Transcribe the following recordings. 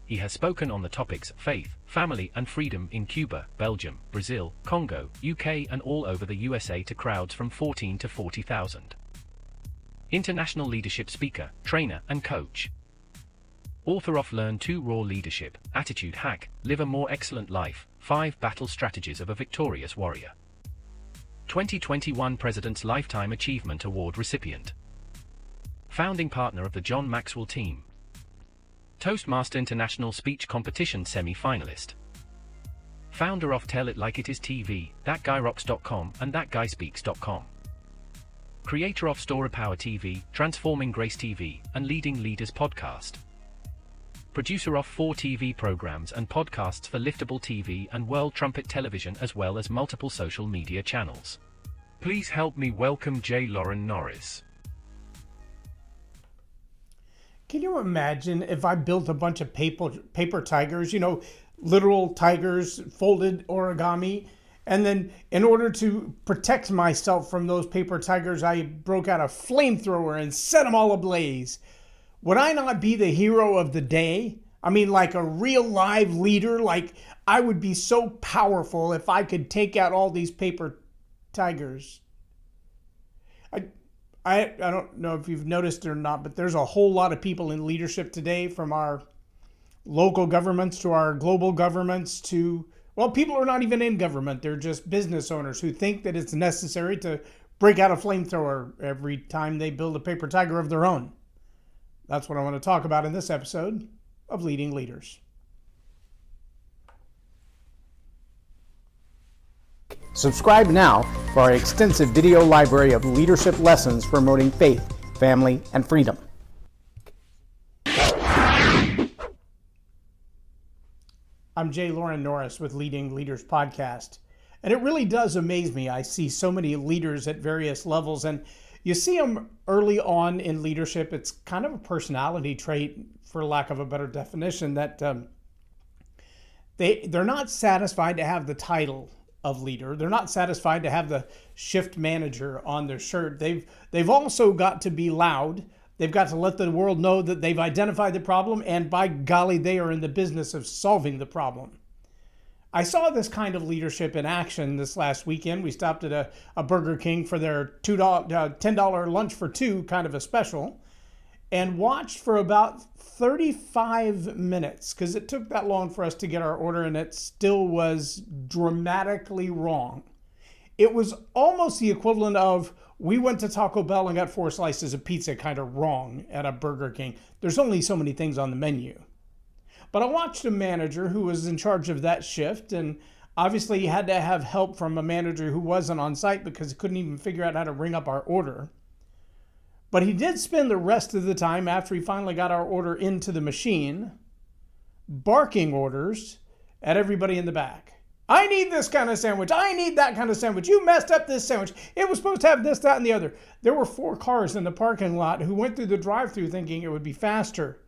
He has spoken on the topics faith, family and freedom in Cuba, Belgium, Brazil, Congo, UK and all over the USA to crowds from 14 to 40,000. International leadership speaker, trainer and coach. Author of Learn to Raw Leadership, Attitude Hack, Live a More Excellent Life, 5 Battle Strategies of a Victorious Warrior. 2021 President's Lifetime Achievement Award recipient. Founding partner of the John Maxwell team. Toastmaster International Speech Competition semi-finalist. Founder of Tell It Like It Is TV, ThatGuyRocks.com and ThatGuySpeaks.com. Creator of Story Power TV, Transforming Grace TV, and Leading Leaders Podcast. Producer of 4 TV programs and podcasts for Liftable TV and World Trumpet Television as well as multiple social media channels. Please help me welcome J. Loren Norris. Can you imagine if I built a bunch of paper tigers, literal tigers, folded origami, and then in order to protect myself from those paper tigers, I broke out a flamethrower and set them all ablaze? Would I not be the hero of the day? I mean, like a real live leader. Like, I would be so powerful if I could take out all these paper tigers. I don't know if you've noticed it or not, but there's a whole lot of people in leadership today, from our local governments to our global governments to, well, people are not even in government. They're just business owners who think that it's necessary to break out a flamethrower every time they build a paper tiger of their own. That's what I want to talk about in this episode of Leading Leaders. Subscribe now for our extensive video library of leadership lessons promoting faith, family, and freedom. I'm J. Loren Norris with Leading Leaders Podcast. And it really does amaze me. I see so many leaders at various levels, and you see them early on in leadership. It's kind of a personality trait, for lack of a better definition, that they're not satisfied to have the title of leader. They're not satisfied to have the shift manager on their shirt. They've also got to be loud. They've got to let the world know that they've identified the problem, and by golly, they are in the business of solving the problem. I saw this kind of leadership in action this last weekend. We stopped at a Burger King for their $10 lunch for 2 kind of a special, and watched for about 35 minutes, because it took that long for us to get our order, and it still was dramatically wrong. It was almost the equivalent of, we went to Taco Bell and got 4 slices of pizza kind of wrong at a Burger King. There's only so many things on the menu. But I watched a manager who was in charge of that shift, and obviously he had to have help from a manager who wasn't on site because he couldn't even figure out how to ring up our order. But he did spend the rest of the time, after he finally got our order into the machine, barking orders at everybody in the back. I need this kind of sandwich. I need that kind of sandwich. You messed up this sandwich. It was supposed to have this, that, and the other. There were 4 cars in the parking lot who went through the drive-thru thinking it would be faster.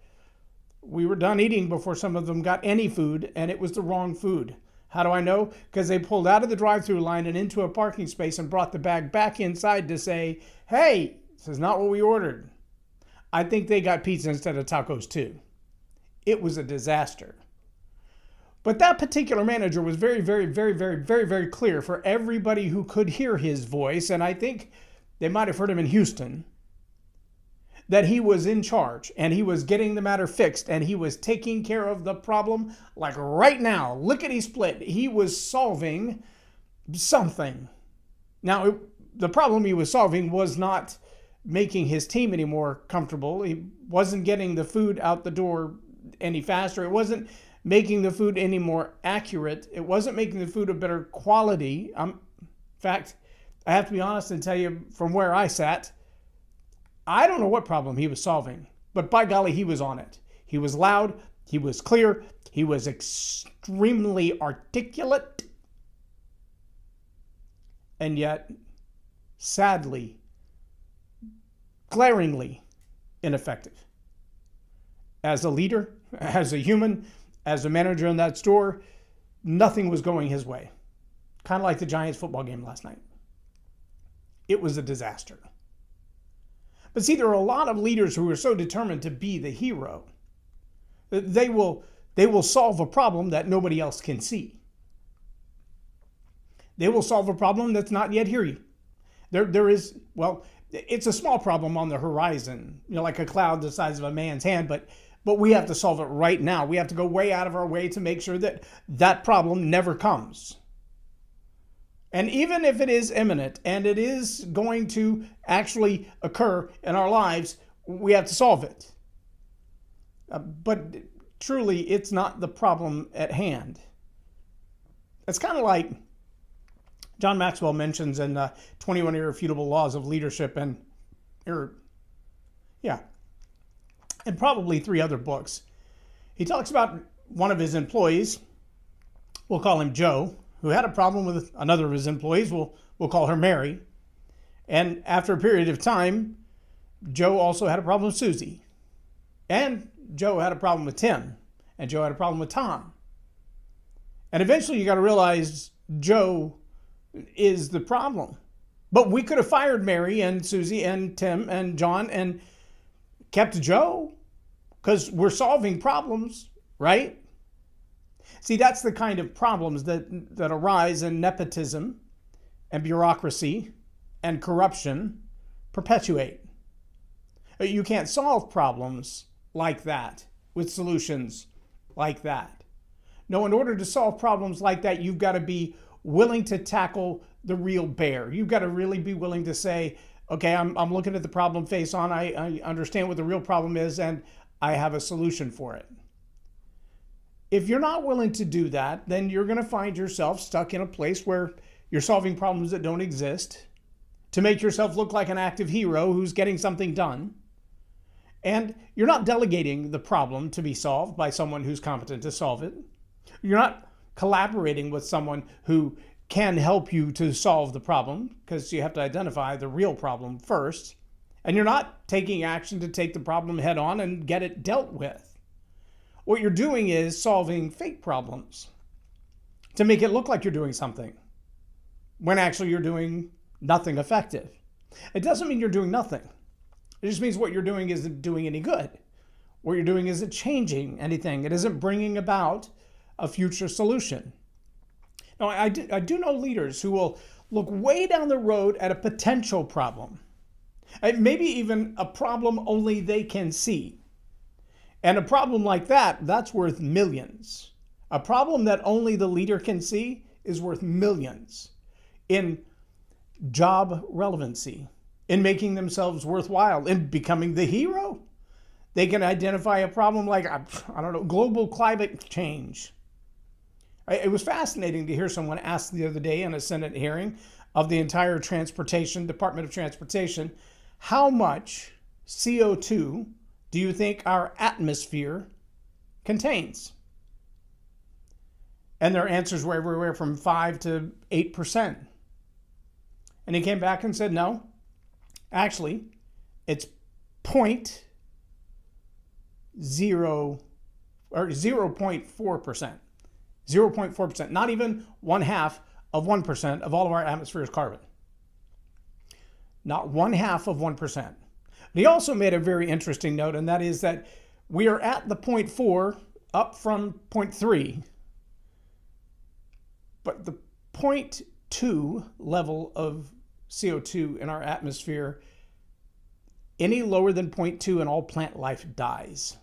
We were done eating before some of them got any food, and it was the wrong food. How do I know? Because they pulled out of the drive-thru line and into a parking space and brought the bag back inside to say, hey, this is not what we ordered. I think they got pizza instead of tacos too. It was a disaster. But that particular manager was very, very, very, very, very, very clear for everybody who could hear his voice, and I think they might have heard him in Houston, that he was in charge and he was getting the matter fixed and he was taking care of the problem like right now, lickety split. He was solving something. Now, the problem he was solving was not making his team any more comfortable. He wasn't getting the food out the door any faster. It wasn't making the food any more accurate. It wasn't making the food of better quality. In fact, I have to be honest and tell you from where I sat, I don't know what problem he was solving, but by golly, he was on it. He was loud, he was clear, he was extremely articulate, and yet, sadly, glaringly ineffective. As a leader, as a human, as a manager in that store, nothing was going his way. Kind of like the Giants football game last night. It was a disaster. But see, there are a lot of leaders who are so determined to be the hero that they will they will solve a problem that nobody else can see. They will solve a problem that's not yet here. There is, well, it's a small problem on the horizon, like a cloud the size of a man's hand, but we have to solve it right now. We have to go way out of our way to make sure that that problem never comes. And even if it is imminent and it is going to actually occur in our lives, we have to solve it. But truly, it's not the problem at hand. It's kind of like John Maxwell mentions in 21 Irrefutable Laws of Leadership and probably 3 other books. He talks about one of his employees, we'll call him Joe, who had a problem with another of his employees, we'll call her Mary. And after a period of time, Joe also had a problem with Susie. And Joe had a problem with Tim. And Joe had a problem with Tom. And eventually you got to realize Joe is the problem. But we could have fired Mary and Susie and Tim and John and kept Joe, because we're solving problems, right? See, that's the kind of problems that arise in nepotism and bureaucracy and corruption perpetuate. You can't solve problems like that with solutions like that. No, in order to solve problems like that, you've got to be willing to tackle the real bear. You've got to really be willing to say, okay, I'm looking at the problem face on. I understand what the real problem is, and I have a solution for it. If you're not willing to do that, then you're going to find yourself stuck in a place where you're solving problems that don't exist to make yourself look like an active hero who's getting something done. And you're not delegating the problem to be solved by someone who's competent to solve it. You're not collaborating with someone who can help you to solve the problem, because you have to identify the real problem first. And you're not taking action to take the problem head on and get it dealt with. What you're doing is solving fake problems to make it look like you're doing something, when actually you're doing nothing effective. It doesn't mean you're doing nothing. It just means what you're doing isn't doing any good. What you're doing isn't changing anything. It isn't bringing about a future solution. Now, I do know leaders who will look way down the road at a potential problem, maybe even a problem only they can see. And a problem like that, that's worth millions. A problem that only the leader can see is worth millions in job relevancy, in making themselves worthwhile, in becoming the hero. They can identify a problem like, I don't know, global climate change. It was fascinating to hear someone ask the other day in a Senate hearing of the entire Department of Transportation, how much CO2 do you think our atmosphere contains? And their answers were everywhere from 5 to 8%. And he came back and said, no, actually, it's 0.4%. 0.4%, not even 0.5% of all of our atmosphere is carbon. Not 0.5%. But he also made a very interesting note, and that is that we are at the 0.4 up from 0.3, but the 0.2 level of CO2 in our atmosphere, any lower than 0.2 and all plant life dies.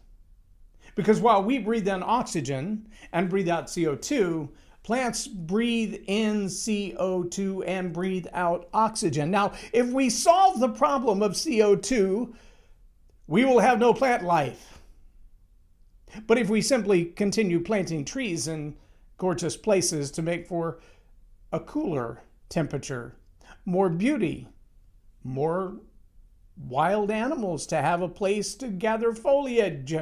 Because while we breathe in oxygen and breathe out CO2, plants breathe in CO2 and breathe out oxygen. Now, if we solve the problem of CO2, we will have no plant life. But if we simply continue planting trees in gorgeous places to make for a cooler temperature, more beauty, more wild animals to have a place to gather foliage,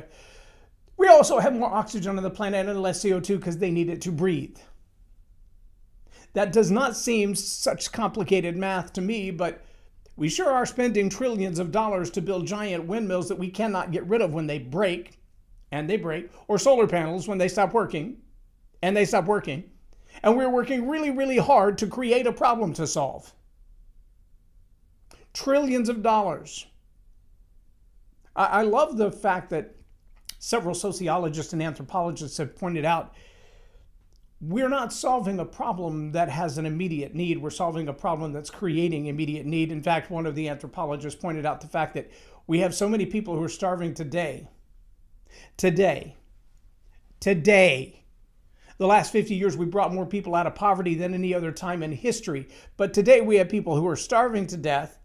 we also have more oxygen on the planet and less CO2 because they need it to breathe. That does not seem such complicated math to me, but we sure are spending trillions of dollars to build giant windmills that we cannot get rid of when they break, and they break, or solar panels when they stop working, and they stop working. And we're working really, really hard to create a problem to solve. Trillions of dollars. I love the fact that several sociologists and anthropologists have pointed out, we're not solving a problem that has an immediate need. We're solving a problem that's creating immediate need. In fact, one of the anthropologists pointed out the fact that we have so many people who are starving today. Today. The last 50 years, we brought more people out of poverty than any other time in history. But today we have people who are starving to death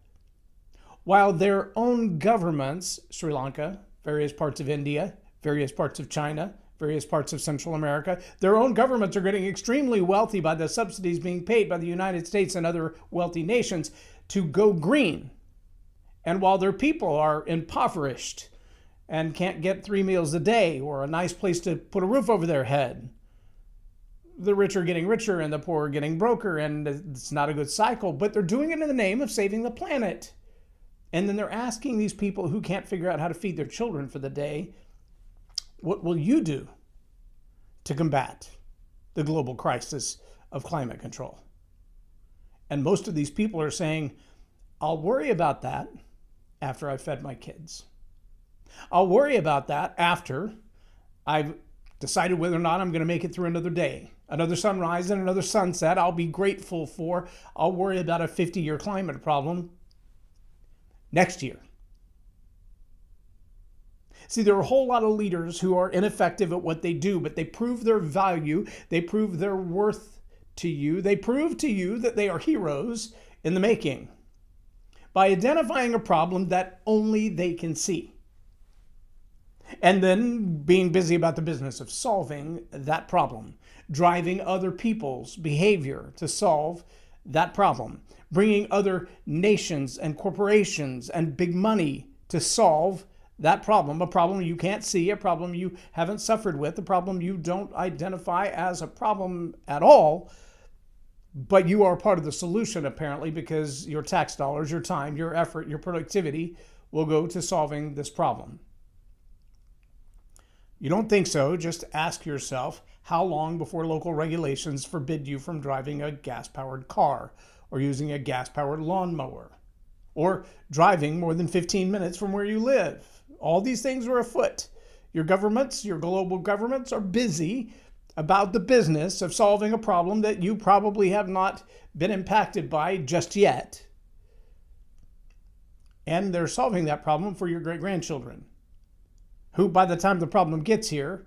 while their own governments, Sri Lanka, various parts of India, various parts of China, various parts of Central America, their own governments are getting extremely wealthy by the subsidies being paid by the United States and other wealthy nations to go green. And while their people are impoverished and can't get 3 meals a day or a nice place to put a roof over their head, the rich are getting richer and the poor are getting broker, and it's not a good cycle, but they're doing it in the name of saving the planet. And then they're asking these people who can't figure out how to feed their children for the day, what will you do to combat the global crisis of climate control? And most of these people are saying, I'll worry about that after I've fed my kids. I'll worry about that after I've decided whether or not I'm going to make it through another day, another sunrise and another sunset I'll be grateful for. I'll worry about a 50-year climate problem next year. See, there are a whole lot of leaders who are ineffective at what they do, but they prove their value, they prove their worth to you, they prove to you that they are heroes in the making by identifying a problem that only they can see, and then being busy about the business of solving that problem, driving other people's behavior to solve that problem, bringing other nations and corporations and big money to solve that problem, a problem you can't see, a problem you haven't suffered with, a problem you don't identify as a problem at all, but you are part of the solution apparently, because your tax dollars, your time, your effort, your productivity will go to solving this problem. You don't think so? Just ask yourself, how long before local regulations forbid you from driving a gas-powered car or using a gas-powered lawnmower or driving more than 15 minutes from where you live? All these things are afoot. Your governments, your global governments, are busy about the business of solving a problem that you probably have not been impacted by just yet. And they're solving that problem for your great-grandchildren, who by the time the problem gets here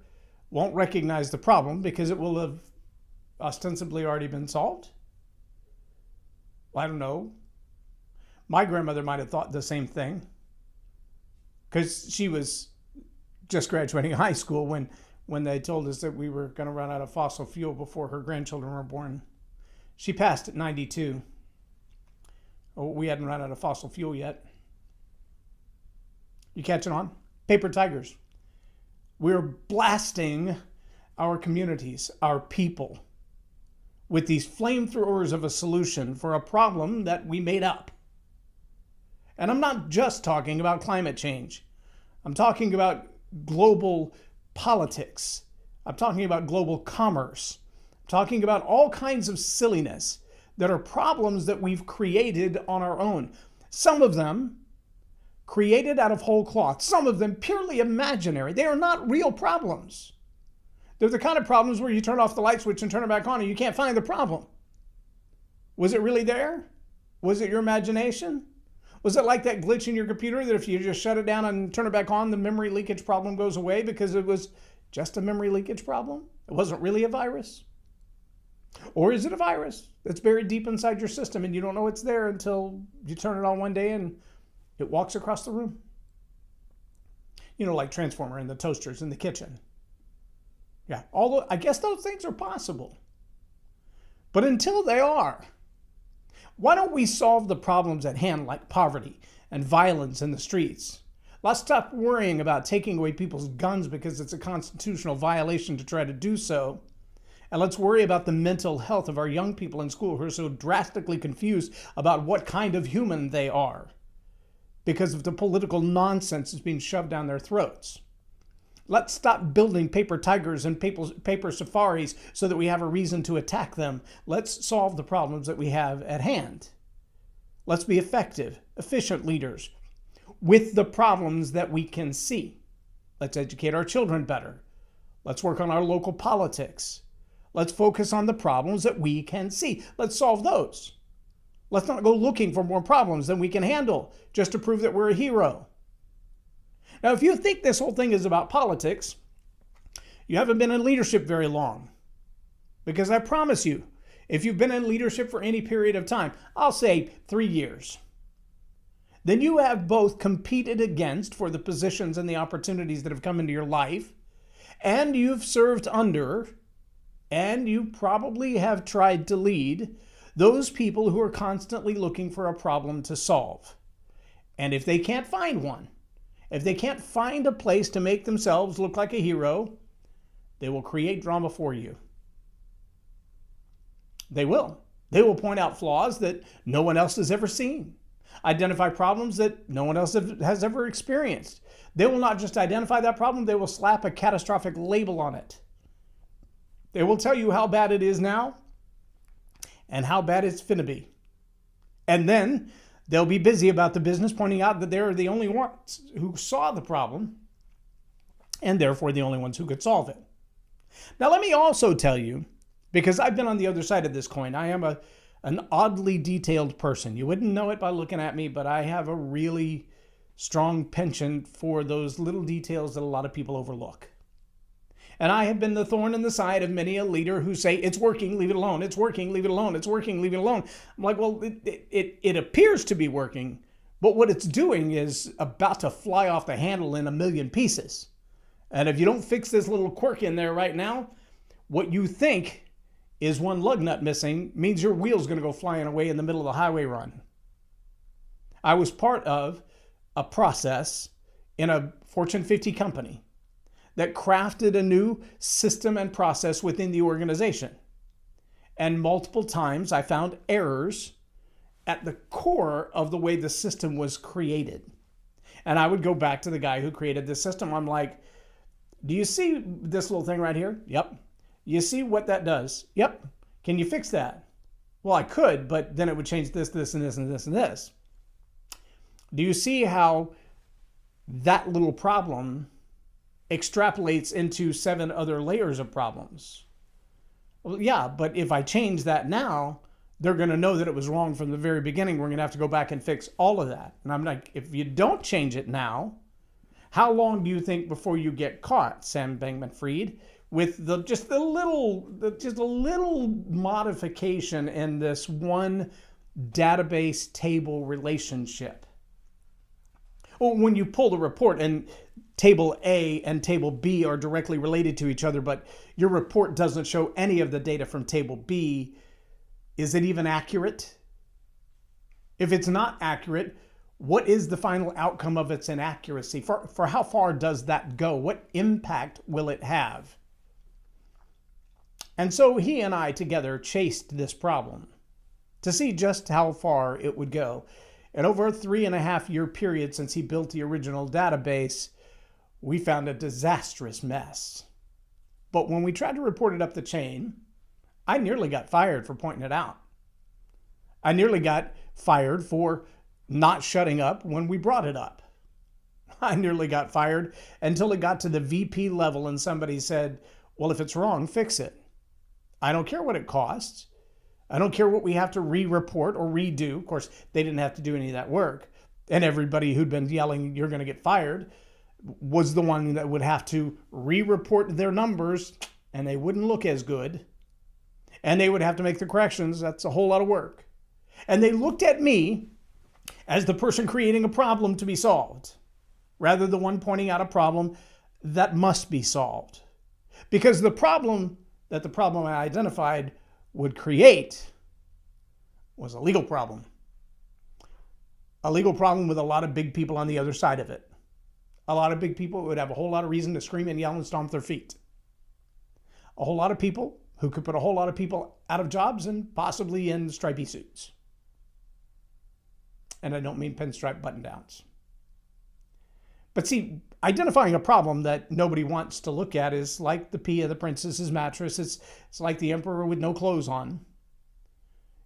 won't recognize the problem because it will have ostensibly already been solved. Well, I don't know. My grandmother might have thought the same thing, because she was just graduating high school when they told us that we were going to run out of fossil fuel before her grandchildren were born. She passed at 92. Oh, we hadn't run out of fossil fuel yet. You catching on? Paper tigers. We're blasting our communities, our people, with these flamethrowers of a solution for a problem that we made up. And I'm not just talking about climate change. I'm talking about global politics. I'm talking about global commerce. I'm talking about all kinds of silliness that are problems that we've created on our own. Some of them created out of whole cloth. Some of them purely imaginary. They are not real problems. They're the kind of problems where you turn off the light switch and turn it back on and you can't find the problem. Was it really there? Was it your imagination? Was it like that glitch in your computer that if you just shut it down and turn it back on, the memory leakage problem goes away because it was just a memory leakage problem? It wasn't really a virus? Or is it a virus that's buried deep inside your system and you don't know it's there until you turn it on one day and it walks across the room? You know, like Transformer and the toasters in the kitchen. Yeah, although I guess those things are possible. But until they are, why don't we solve the problems at hand, like poverty and violence in the streets? Let's stop worrying about taking away people's guns because it's a constitutional violation to try to do so. And let's worry about the mental health of our young people in school who are so drastically confused about what kind of human they are because of the political nonsense that's being shoved down their throats. Let's stop building paper tigers and paper safaris so that we have a reason to attack them. Let's solve the problems that we have at hand. Let's be effective, efficient leaders with the problems that we can see. Let's educate our children better. Let's work on our local politics. Let's focus on the problems that we can see. Let's solve those. Let's not go looking for more problems than we can handle just to prove that we're a hero. Now, if you think this whole thing is about politics, you haven't been in leadership very long. Because I promise you, if you've been in leadership for any period of time, I'll say 3 years, then you have both competed against for the positions and the opportunities that have come into your life, and you've served under, and you probably have tried to lead those people who are constantly looking for a problem to solve. And if they can't find one, if they can't find a place to make themselves look like a hero, they will create drama for you. They will. They will point out flaws that no one else has ever seen, identify problems that no one else has ever experienced. They will not just identify that problem, they will slap a catastrophic label on it. They will tell you how bad it is now and how bad it's finna be. And then they'll be busy about the business, pointing out that they're the only ones who saw the problem and therefore the only ones who could solve it. Now, let me also tell you, because I've been on the other side of this coin, I am an oddly detailed person. You wouldn't know it by looking at me, but I have a really strong penchant for those little details that a lot of people overlook. And I have been the thorn in the side of many a leader who say, it's working, leave it alone. It's working, leave it alone. It's working, leave it alone. I'm like, well, it appears to be working, but what it's doing is about to fly off the handle in a million pieces. And if you don't fix this little quirk in there right now, what you think is one lug nut missing means your wheel's going to go flying away in the middle of the highway run. I was part of a process in a Fortune 50 company that crafted a new system and process within the organization. And multiple times I found errors at the core of the way the system was created. And I would go back to the guy who created this system. I'm like, do you see this little thing right here? Yep. You see what that does? Yep. Can you fix that? Well, I could, but then it would change this, this, and this, and this, and this. Do you see how that little problem extrapolates into 7 other layers of problems? Well, yeah, but if I change that now, they're going to know that it was wrong from the very beginning. We're going to have to go back and fix all of that. And I'm like, if you don't change it now, how long do you think before you get caught, Sam Bankman-Fried, with just a little modification in this one database table relationship? Well, when you pull the report and table A and table B are directly related to each other, but your report doesn't show any of the data from table B, is it even accurate? If it's not accurate, what is the final outcome of its inaccuracy? For how far does that go? What impact will it have? And so he and I together chased this problem to see just how far it would go. And over a 3.5-year period since he built the original database, we found a disastrous mess. But when we tried to report it up the chain, I nearly got fired for pointing it out. I nearly got fired for not shutting up when we brought it up. I nearly got fired until it got to the VP level and somebody said, well, if it's wrong, fix it. I don't care what it costs. I don't care what we have to re-report or redo. Of course, they didn't have to do any of that work. And everybody who'd been yelling, you're going to get fired, was the one that would have to re-report their numbers, and they wouldn't look as good. And they would have to make the corrections. That's a whole lot of work. And they looked at me as the person creating a problem to be solved, rather than the one pointing out a problem that must be solved. Because the problem that the problem I identified would create was a legal problem. A legal problem with a lot of big people on the other side of it. A lot of big people would have a whole lot of reason to scream and yell and stomp their feet. A whole lot of people who could put a whole lot of people out of jobs and possibly in stripy suits. And I don't mean pinstripe button-downs. But see, identifying a problem that nobody wants to look at is like the pee of the princess's mattress. It's like the emperor with no clothes on.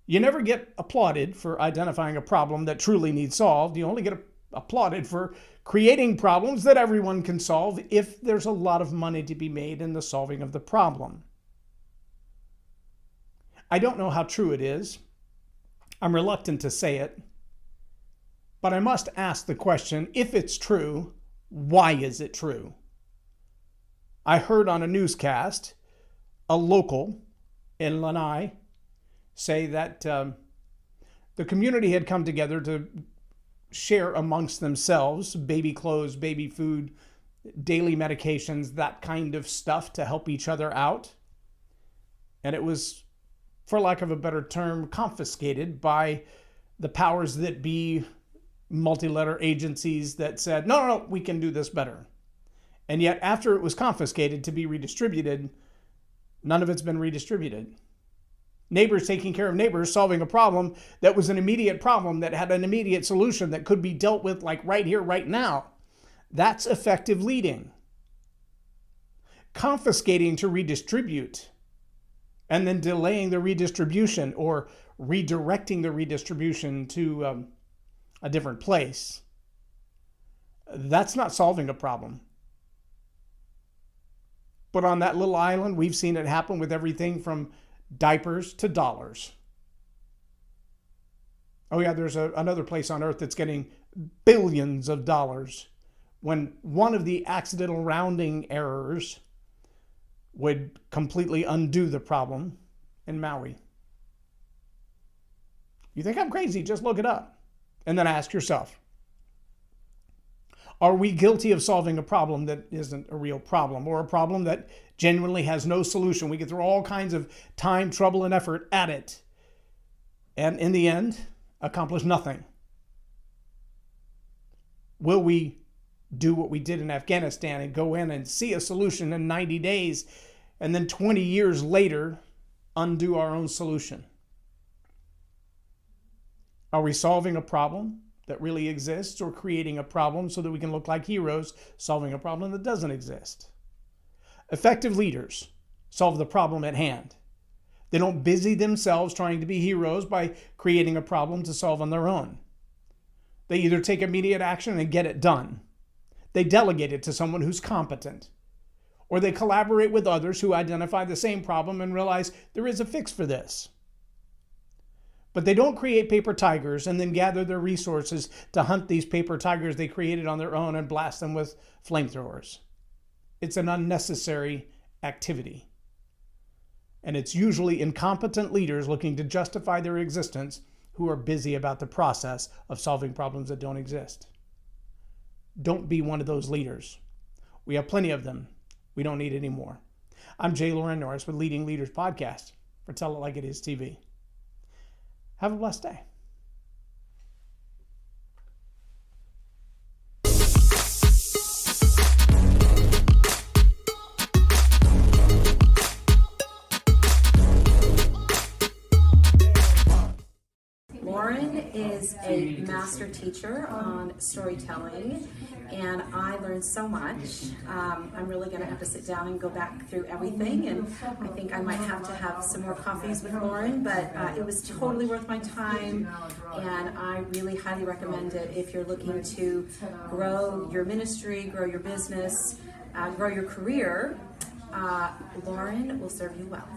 You never get applauded for identifying a problem that truly needs solved. You only get applauded for creating problems that everyone can solve if there's a lot of money to be made in the solving of the problem. I don't know how true it is. I'm reluctant to say it. But I must ask the question, if it's true, why is it true? I heard on a newscast a local in Lanai say that the community had come together to share amongst themselves baby clothes, baby food, daily medications, that kind of stuff to help each other out. And it was, for lack of a better term, confiscated by the powers that be, multi-letter agencies that said, no, we can do this better. And yet after it was confiscated to be redistributed, none of it's been redistributed. Neighbors taking care of neighbors, solving a problem that was an immediate problem that had an immediate solution that could be dealt with like right here, right now. That's effective leading. Confiscating to redistribute and then delaying the redistribution or redirecting the redistribution to a different place. That's not solving a problem. But on that little island, we've seen it happen with everything from diapers to dollars. Oh yeah, there's another place on earth that's getting billions of dollars when one of the accidental rounding errors would completely undo the problem in Maui. You think I'm crazy? Just look it up. And then ask yourself, are we guilty of solving a problem that isn't a real problem, or a problem that genuinely has no solution? We get through all kinds of time, trouble, and effort at it, and in the end, accomplish nothing. Will we do what we did in Afghanistan and go in and see a solution in 90 days, and then 20 years later, undo our own solution? Are we solving a problem that really exists, or creating a problem so that we can look like heroes solving a problem that doesn't exist? Effective leaders solve the problem at hand. They don't busy themselves trying to be heroes by creating a problem to solve on their own. They either take immediate action and get it done. They delegate it to someone who's competent. Or they collaborate with others who identify the same problem and realize there is a fix for this. But they don't create paper tigers and then gather their resources to hunt these paper tigers they created on their own and blast them with flamethrowers. It's an unnecessary activity. And it's usually incompetent leaders looking to justify their existence who are busy about the process of solving problems that don't exist. Don't be one of those leaders. We have plenty of them. We don't need any more. I'm Loren Norris with Leading Leaders Podcast for Tell It Like It Is TV. Have a blessed day. Loren is a master teacher on storytelling, and I learned so much. I'm really going to have to sit down and go back through everything, and I think I might have to have some more coffees with Loren, but it was totally worth my time, and I really highly recommend it if you're looking to grow your ministry, grow your business, grow your career. Loren will serve you well.